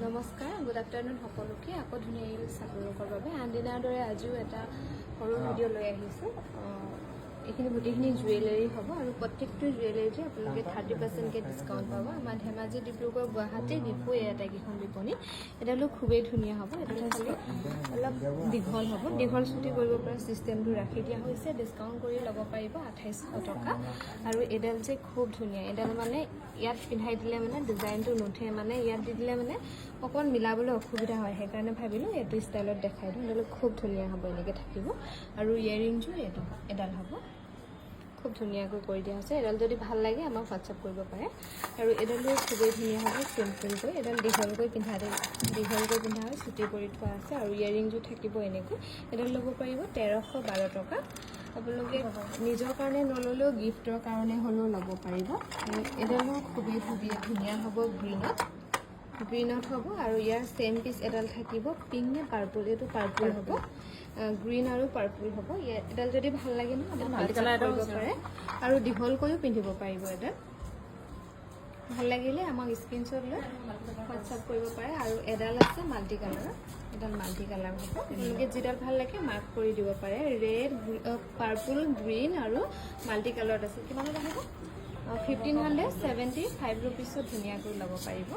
নমস্কাৰ, good afternoon সকলোকে। আকৌ ধুনীয়া আপোনালোকৰ বাবে আনদিনাৰ দৰে আজিও এটা সৰু ভিডিঅ' লৈ আহিছোঁ। এইখিনি গোটেইখিনি জুৱেলাৰী হ'ব আৰু প্ৰত্যেকটো জুৱেলাৰীতে আপোনালোকে 30% ডিছকাউণ্ট পাব। আমাৰ ধেমাজি, ডিব্ৰুগড়, গুৱাহাটী, ডিপু এই আটাইকেইখন বিপণী। এডালো খুবেই ধুনীয়া হ'ব। এটা খালি অলপ দীঘল হ'ব, দীঘল ছুটি কৰিব পৰা ছিষ্টেমটো ৰাখি দিয়া হৈছে। ডিছকাউণ্ট কৰি ল'ব পাৰিব 2800 টকা। আৰু এডাল যে খুব ধুনীয়া, এডাল মানে ইয়াত পিন্ধাই দিলে মানে ডিজাইনটো নুঠে, মানে ইয়াত দি দিলে মানে অকণ মিলাবলৈ অসুবিধা হয়। সেইকাৰণে ভাবিলোঁ এইটো ষ্টাইলত দেখাই দিওঁ। এডালো খুব ধুনীয়া হ'ব, এনেকৈ থাকিব। আৰু ইয়েৰিংযোৰ এডাল হ'ব, খুব ধুনীয়াকৈ কৰি দিয়া হৈছে। এডাল যদি ভাল লাগে আমাক হোৱাটছআপ কৰিব পাৰে। আৰু এডালো খুবেই ধুনীয়া হ'ব, চিম্পলকৈ। এডাল দীঘলকৈ পিন্ধা হয়, ছুটি কৰি থোৱা আছে। আৰু ইয়েৰিংযোৰ থাকিব এনেকৈ। এডাল ল'ব পাৰিব 1312 টকা। আপোনালোকে নিজৰ কাৰণে নল'লেও গিফ্টৰ কাৰণে হ'লেও ল'ব পাৰিব। এডালো খুবেই ধুনীয়া হ'ব, গ্ৰীণত হ'ব। আৰু ইয়াৰ ছেম পিচ এডাল থাকিব, পিংক নে পাৰ্পল, এইটো পাৰ্পল হ'ব। গ্ৰীণ আৰু পাৰ্পল হ'ব। এডাল যদি ভাল লাগে ন কৰিব পাৰে। আৰু দীঘলকৈও পিন্ধিব পাৰিব। এডাল ভাল লাগিলে আমাক স্ক্ৰীনশ্বট লৈ হোৱাটছআপ কৰিব পাৰে। আৰু এডাল আছে মাল্টি কালাৰ, এডাল মাল্টি কালাৰ হ'ব। আপোনালোকে যিডাল ভাল লাগে মাৰ্ক কৰি দিব পাৰে। ৰেড, পাৰ্পল, গ্ৰীণ আৰু মাল্টি কালাৰত আছে। কিমানত আহিব? 1575 ৰুপিছত ধুনীয়াকৈ ল'ব পাৰিব।